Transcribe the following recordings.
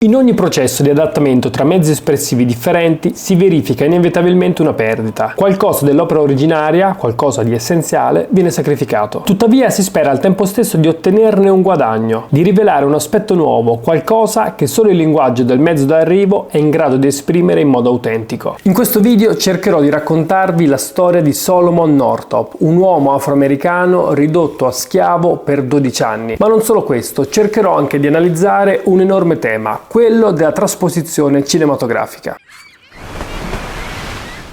In ogni processo di adattamento tra mezzi espressivi differenti si verifica inevitabilmente una perdita. Qualcosa dell'opera originaria, qualcosa di essenziale, viene sacrificato. Tuttavia si spera al tempo stesso di ottenerne un guadagno, di rivelare un aspetto nuovo, qualcosa che solo il linguaggio del mezzo d'arrivo è in grado di esprimere in modo autentico. In questo video cercherò di raccontarvi la storia di Solomon Northup, un uomo afroamericano ridotto a schiavo per 12 anni. Ma non solo questo, cercherò anche di analizzare un enorme tema, quello della trasposizione cinematografica.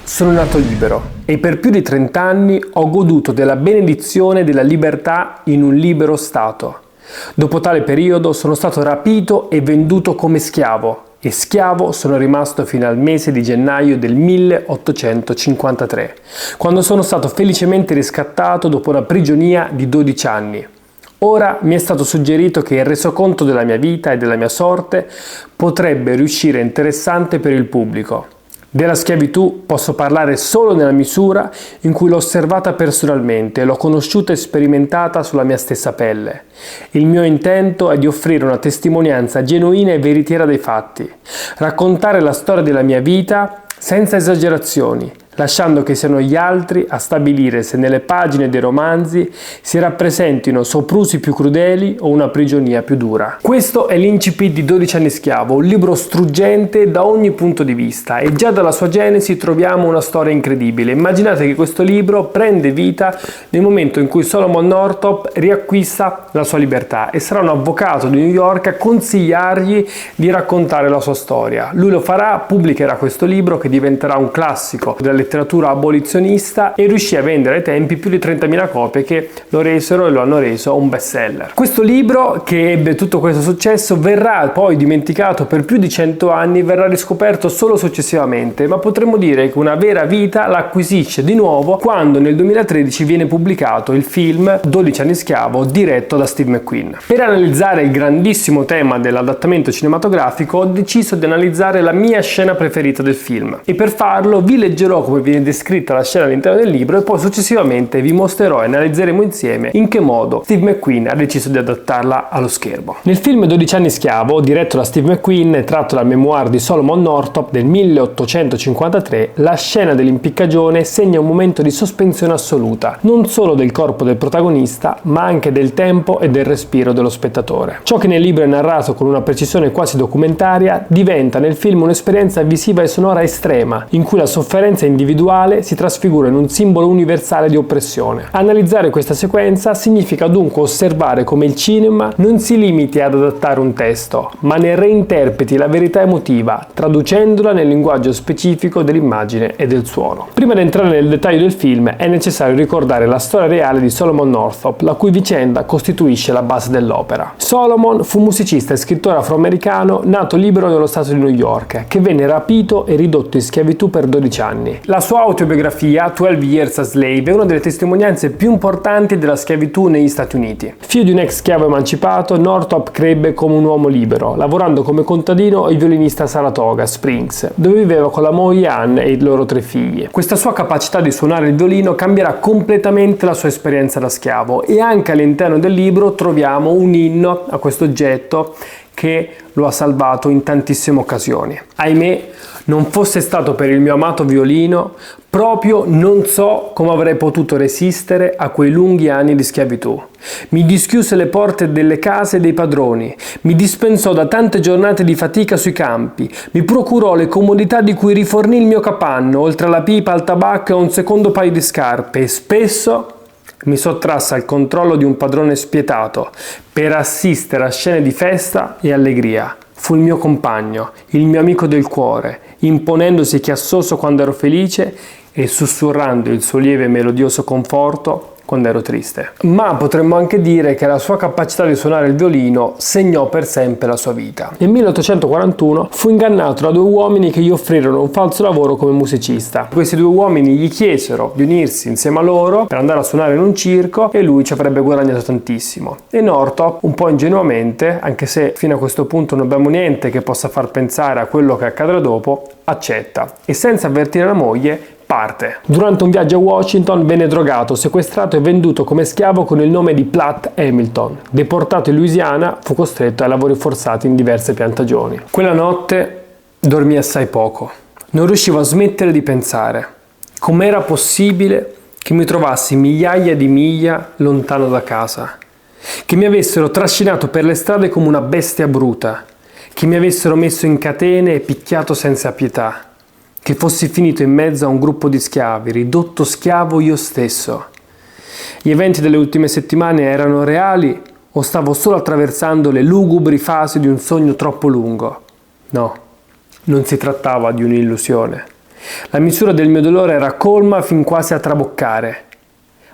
Sono nato libero e per più di 30 anni ho goduto della benedizione della libertà in un libero stato. Dopo tale periodo sono stato rapito e venduto come schiavo, e schiavo sono rimasto fino al mese di gennaio del 1853, quando sono stato felicemente riscattato dopo una prigionia di 12 anni. Ora mi è stato suggerito che il resoconto della mia vita e della mia sorte potrebbe riuscire interessante per il pubblico. Della schiavitù posso parlare solo nella misura in cui l'ho osservata personalmente, l'ho conosciuta e sperimentata sulla mia stessa pelle. Il mio intento è di offrire una testimonianza genuina e veritiera dei fatti, raccontare la storia della mia vita senza esagerazioni, lasciando che siano gli altri a stabilire se nelle pagine dei romanzi si rappresentino soprusi più crudeli o una prigionia più dura. Questo è l'incipit di 12 anni schiavo, un libro struggente da ogni punto di vista, e già dalla sua genesi troviamo una storia incredibile. Immaginate che questo libro prende vita nel momento in cui Solomon Northup riacquista la sua libertà e sarà un avvocato di New York a consigliargli di raccontare la sua storia. Lui lo farà, pubblicherà questo libro che diventerà un classico della letteratura abolizionista e riuscì a vendere ai tempi più di 30.000 copie che lo resero e lo hanno reso un bestseller. Questo libro, che ebbe tutto questo successo, verrà poi dimenticato per più di 100 anni, verrà riscoperto solo successivamente, ma potremmo dire che una vera vita l'acquisisce di nuovo quando nel 2013 viene pubblicato il film 12 anni schiavo diretto da Steve McQueen. Per analizzare il grandissimo tema dell'adattamento cinematografico ho deciso di analizzare la mia scena preferita del film e per farlo vi leggerò come viene descritta la scena all'interno del libro e poi successivamente vi mostrerò e analizzeremo insieme in che modo Steve McQueen ha deciso di adattarla allo schermo. Nel film 12 anni schiavo, diretto da Steve McQueen e tratto dal memoir di Solomon Northup del 1853, la scena dell'impiccagione segna un momento di sospensione assoluta, non solo del corpo del protagonista, ma anche del tempo e del respiro dello spettatore. Ciò che nel libro è narrato con una precisione quasi documentaria diventa nel film un'esperienza visiva e sonora estrema, in cui la sofferenza individuale si trasfigura in un simbolo universale di oppressione. Analizzare questa sequenza significa dunque osservare come il cinema non si limiti ad adattare un testo, ma ne reinterpreti la verità emotiva, traducendola nel linguaggio specifico dell'immagine e del suono. Prima di entrare nel dettaglio del film è necessario ricordare la storia reale di Solomon Northup, la cui vicenda costituisce la base dell'opera. Solomon fu musicista e scrittore afroamericano nato libero nello stato di New York, che venne rapito e ridotto in schiavitù per 12 anni. La sua autobiografia, 12 Years a Slave, è una delle testimonianze più importanti della schiavitù negli Stati Uniti. Figlio di un ex schiavo emancipato, Northup crebbe come un uomo libero, lavorando come contadino e violinista a Saratoga Springs, dove viveva con la moglie Anne e i loro 3 figli. Questa sua capacità di suonare il violino cambierà completamente la sua esperienza da schiavo, e anche all'interno del libro troviamo un inno a questo oggetto che lo ha salvato in tantissime occasioni. Ahimè, non fosse stato per il mio amato violino, proprio non so come avrei potuto resistere a quei lunghi anni di schiavitù. Mi dischiuse le porte delle case dei padroni, mi dispensò da tante giornate di fatica sui campi, mi procurò le comodità di cui rifornì il mio capanno, oltre alla pipa, al tabacco e a un secondo paio di scarpe, e spesso mi sottrasse al controllo di un padrone spietato per assistere a scene di festa e allegria. Fu il mio compagno, il mio amico del cuore, imponendosi chiassoso quando ero felice e sussurrando il suo lieve e melodioso conforto quando ero triste. Ma potremmo anche dire che la sua capacità di suonare il violino segnò per sempre la sua vita. Nel 1841 fu ingannato da 2 uomini che gli offrirono un falso lavoro come musicista. Questi 2 uomini gli chiesero di unirsi insieme a loro per andare a suonare in un circo e lui ci avrebbe guadagnato tantissimo. E Northup, un po' ingenuamente, anche se fino a questo punto non abbiamo niente che possa far pensare a quello che accadrà dopo, accetta e senza avvertire la moglie parte. Durante un viaggio a Washington venne drogato, sequestrato e venduto come schiavo con il nome di Platt Hamilton. Deportato in Louisiana, fu costretto ai lavori forzati in diverse piantagioni. Quella notte dormì assai poco. Non riuscivo a smettere di pensare. Com'era possibile che mi trovassi migliaia di miglia lontano da casa? Che mi avessero trascinato per le strade come una bestia bruta? Che mi avessero messo in catene e picchiato senza pietà? Che fossi finito in mezzo a un gruppo di schiavi, ridotto schiavo io stesso? Gli eventi delle ultime settimane erano reali o stavo solo attraversando le lugubri fasi di un sogno troppo lungo? No, non si trattava di un'illusione. La misura del mio dolore era colma fin quasi a traboccare.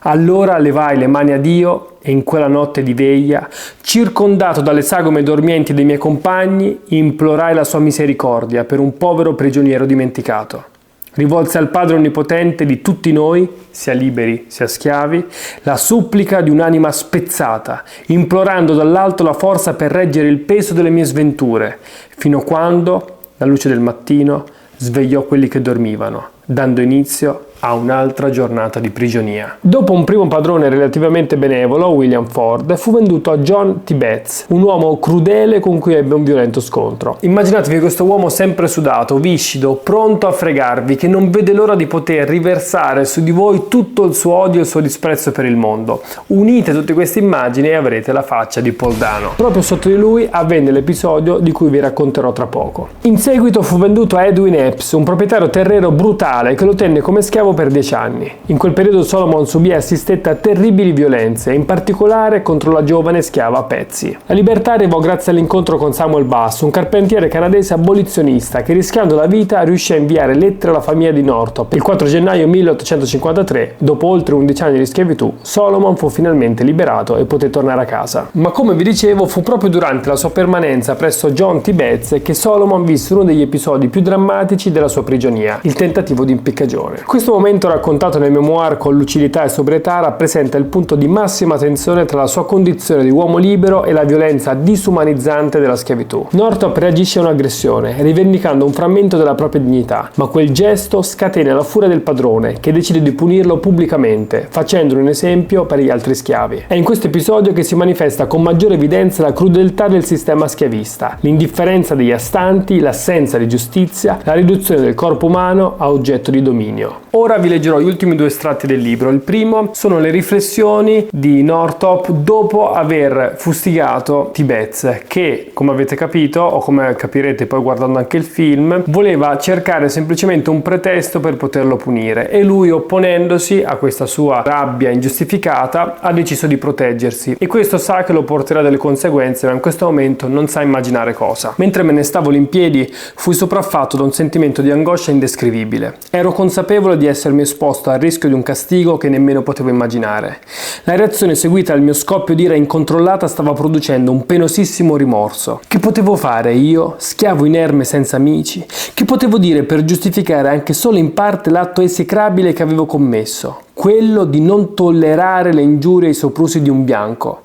Allora levai le mani a Dio e in quella notte di veglia, circondato dalle sagome dormienti dei miei compagni, implorai la sua misericordia per un povero prigioniero dimenticato. Rivolse al Padre Onnipotente di tutti noi, sia liberi sia schiavi, la supplica di un'anima spezzata, implorando dall'alto la forza per reggere il peso delle mie sventure, fino a quando, la luce del mattino, svegliò quelli che dormivano, dando inizio a un'altra giornata di prigionia. Dopo un primo padrone relativamente benevolo, William Ford, fu venduto a John T. Betts, un uomo crudele con cui ebbe un violento scontro. Immaginatevi questo uomo sempre sudato, viscido, pronto a fregarvi, che non vede l'ora di poter riversare su di voi tutto il suo odio e il suo disprezzo per il mondo. Unite tutte queste immagini e avrete la faccia di Paul Dano. Proprio sotto di lui avvenne l'episodio di cui vi racconterò tra poco. In seguito fu venduto a Edwin Epps, un proprietario terriero brutale che lo tenne come schiavo per 10 anni. In quel periodo Solomon subì e assistette a terribili violenze, in particolare contro la giovane schiava Patsy. La libertà arrivò grazie all'incontro con Samuel Bass, un carpentiere canadese abolizionista che, rischiando la vita, riuscì a inviare lettere alla famiglia di Northrop. Il 4 gennaio 1853, dopo oltre 11 anni di schiavitù, Solomon fu finalmente liberato e poté tornare a casa. Ma come vi dicevo, fu proprio durante la sua permanenza presso John T. Betts che Solomon visse uno degli episodi più drammatici della sua prigionia, il tentativo di impiccagione. Questo momento, raccontato nel memoir con lucidità e sobrietà, rappresenta il punto di massima tensione tra la sua condizione di uomo libero e la violenza disumanizzante della schiavitù. Northrop reagisce a un'aggressione, rivendicando un frammento della propria dignità, ma quel gesto scatena la furia del padrone, che decide di punirlo pubblicamente, facendone un esempio per gli altri schiavi. È in questo episodio che si manifesta con maggiore evidenza la crudeltà del sistema schiavista, l'indifferenza degli astanti, l'assenza di giustizia, la riduzione del corpo umano a oggetto di dominio. Ora vi leggerò gli ultimi due estratti del libro. Il primo sono le riflessioni di Northrop dopo aver fustigato T. Betts, che, come avete capito, o come capirete poi guardando anche il film, voleva cercare semplicemente un pretesto per poterlo punire, e lui, opponendosi a questa sua rabbia ingiustificata, ha deciso di proteggersi, e questo sa che lo porterà delle conseguenze, ma in questo momento non sa immaginare cosa. Mentre me ne stavo lì in piedi, fui sopraffatto da un sentimento di angoscia indescrivibile. Ero consapevole di essermi esposto al rischio di un castigo che nemmeno potevo immaginare. La reazione seguita al mio scoppio di ira incontrollata stava producendo un penosissimo rimorso. Che potevo fare io, schiavo inerme senza amici? Che potevo dire per giustificare anche solo in parte l'atto esecrabile che avevo commesso? Quello di non tollerare le ingiurie e i soprusi di un bianco.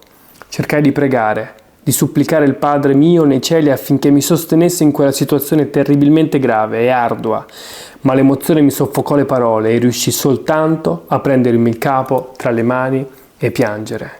Cercai di pregare, di supplicare il Padre mio nei cieli affinché mi sostenesse in quella situazione terribilmente grave e ardua, ma l'emozione mi soffocò le parole e riuscì soltanto a prendermi il capo tra le mani e piangere.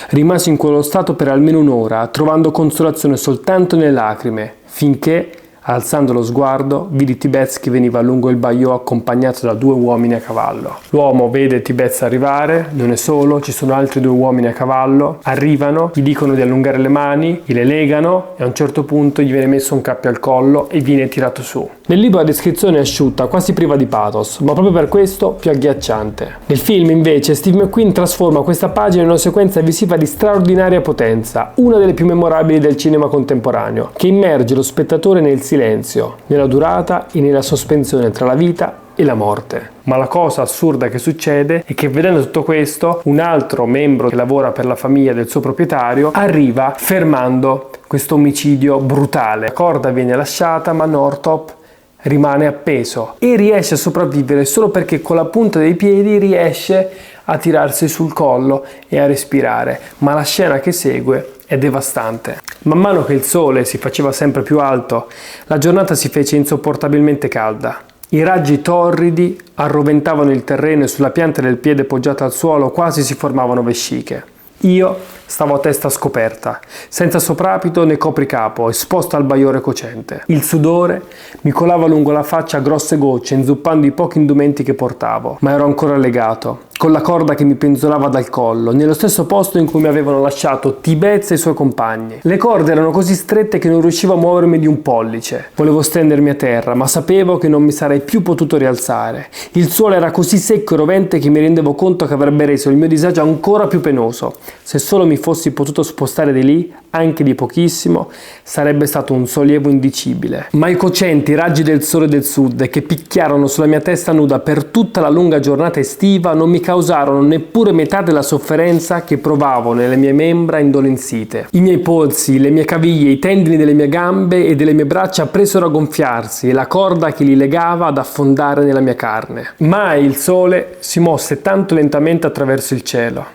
Rimasi in quello stato per almeno un'ora, trovando consolazione soltanto nelle lacrime, finché, alzando lo sguardo, vidi T. Betts che veniva lungo il baiò accompagnato da 2 uomini a cavallo. L'uomo vede T. Betts arrivare, non è solo, ci sono altri 2 uomini a cavallo, arrivano, gli dicono di allungare le mani, gliele legano e a un certo punto gli viene messo un cappio al collo e viene tirato su. Nel libro la descrizione è asciutta, quasi priva di pathos, ma proprio per questo più agghiacciante. Nel film, invece, Steve McQueen trasforma questa pagina in una sequenza visiva di straordinaria potenza, una delle più memorabili del cinema contemporaneo, che immerge lo spettatore nel silenzio, nella durata e nella sospensione tra la vita e la morte. Ma la cosa assurda che succede è che, vedendo tutto questo, un altro membro che lavora per la famiglia del suo proprietario arriva fermando questo omicidio brutale. La corda viene lasciata, ma Northrop rimane appeso e riesce a sopravvivere solo perché con la punta dei piedi riesce a tirarsi sul collo e a respirare. Ma la scena che segue è devastante. Man mano che il sole si faceva sempre più alto, la giornata si fece insopportabilmente calda. I raggi torridi arroventavano il terreno e sulla pianta del piede poggiata al suolo quasi si formavano vesciche. Io stavo a testa scoperta, senza soprabito né copricapo, esposto al bagliore cocente. Il sudore mi colava lungo la faccia a grosse gocce, inzuppando i pochi indumenti che portavo, ma ero ancora legato, con la corda che mi penzolava dal collo, nello stesso posto in cui mi avevano lasciato Tibez e i suoi compagni. Le corde erano così strette che non riuscivo a muovermi di un pollice. Volevo stendermi a terra, ma sapevo che non mi sarei più potuto rialzare. Il suolo era così secco e rovente che mi rendevo conto che avrebbe reso il mio disagio ancora più penoso. Se solo mi fossi potuto spostare di lì, anche di pochissimo, sarebbe stato un sollievo indicibile. Ma i cocenti raggi del sole del sud che picchiarono sulla mia testa nuda per tutta la lunga giornata estiva non mi causarono neppure metà della sofferenza che provavo nelle mie membra indolenzite. I miei polsi, le mie caviglie, i tendini delle mie gambe e delle mie braccia presero a gonfiarsi e la corda che li legava ad affondare nella mia carne. Mai il sole si mosse tanto lentamente attraverso il cielo.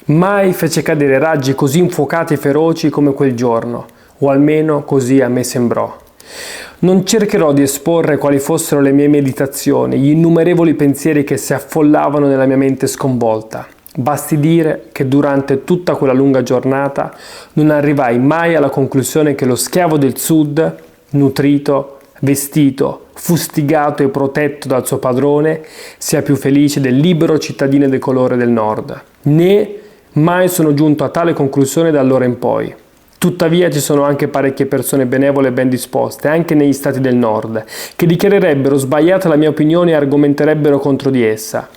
Mai fece cadere raggi così infuocati e feroci come quel giorno, o almeno così a me sembrò. Non cercherò di esporre quali fossero le mie meditazioni, gli innumerevoli pensieri che si affollavano nella mia mente sconvolta. Basti dire che durante tutta quella lunga giornata non arrivai mai alla conclusione che lo schiavo del sud, nutrito, vestito, fustigato e protetto dal suo padrone, sia più felice del libero cittadino del colore del nord. Né mai sono giunto a tale conclusione da allora in poi. Tuttavia ci sono anche parecchie persone benevole e ben disposte, anche negli stati del nord, che dichiarerebbero sbagliata la mia opinione e argomenterebbero contro di essa.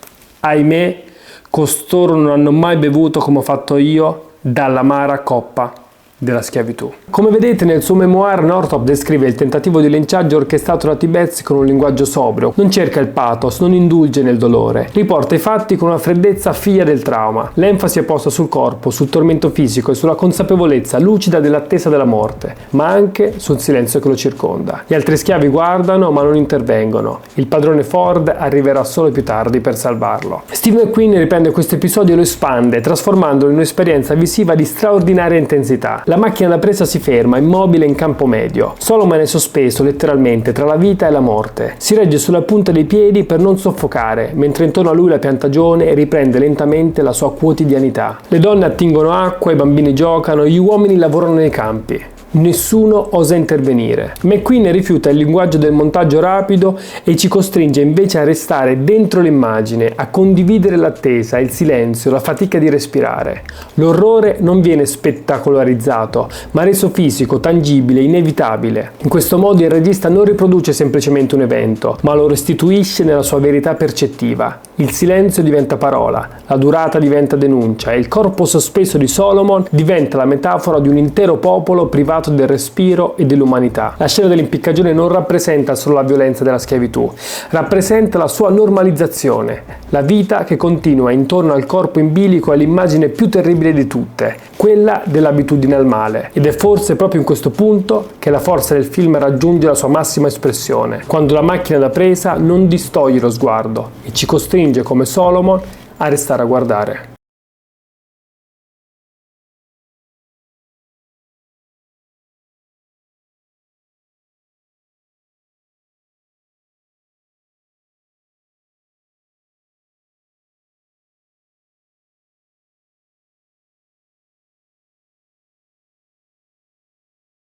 Ahimè, costoro non hanno mai bevuto come ho fatto io dall'amara coppa della schiavitù. Come vedete nel suo memoir Northrop descrive il tentativo di linciaggio orchestrato da Tibez con un linguaggio sobrio, non cerca il pathos, non indulge nel dolore, riporta i fatti con una freddezza figlia del trauma. L'enfasi è posta sul corpo, sul tormento fisico e sulla consapevolezza lucida dell'attesa della morte, ma anche sul silenzio che lo circonda. Gli altri schiavi guardano ma non intervengono. Il padrone Ford arriverà solo più tardi per salvarlo. Steve McQueen riprende questo episodio e lo espande, trasformandolo in un'esperienza visiva di straordinaria intensità. La macchina da presa si ferma, immobile in campo medio. Solomon è sospeso letteralmente tra la vita e la morte. Si regge sulla punta dei piedi per non soffocare, mentre intorno a lui la piantagione riprende lentamente la sua quotidianità. Le donne attingono acqua, i bambini giocano, gli uomini lavorano nei campi. Nessuno osa intervenire. McQueen rifiuta il linguaggio del montaggio rapido e ci costringe invece a restare dentro l'immagine, a condividere l'attesa, il silenzio, la fatica di respirare. L'orrore non viene spettacolarizzato, ma reso fisico, tangibile, inevitabile. In questo modo il regista non riproduce semplicemente un evento, ma lo restituisce nella sua verità percettiva. Il silenzio diventa parola, la durata diventa denuncia e il corpo sospeso di Solomon diventa la metafora di un intero popolo privato del respiro e dell'umanità. La scena dell'impiccagione non rappresenta solo la violenza della schiavitù, rappresenta la sua normalizzazione, la vita che continua intorno al corpo in bilico è l'immagine più terribile di tutte, quella dell'abitudine al male. Ed è forse proprio in questo punto che la forza del film raggiunge la sua massima espressione, quando la macchina da presa non distoglie lo sguardo e ci costringe come Solomon a restare a guardare.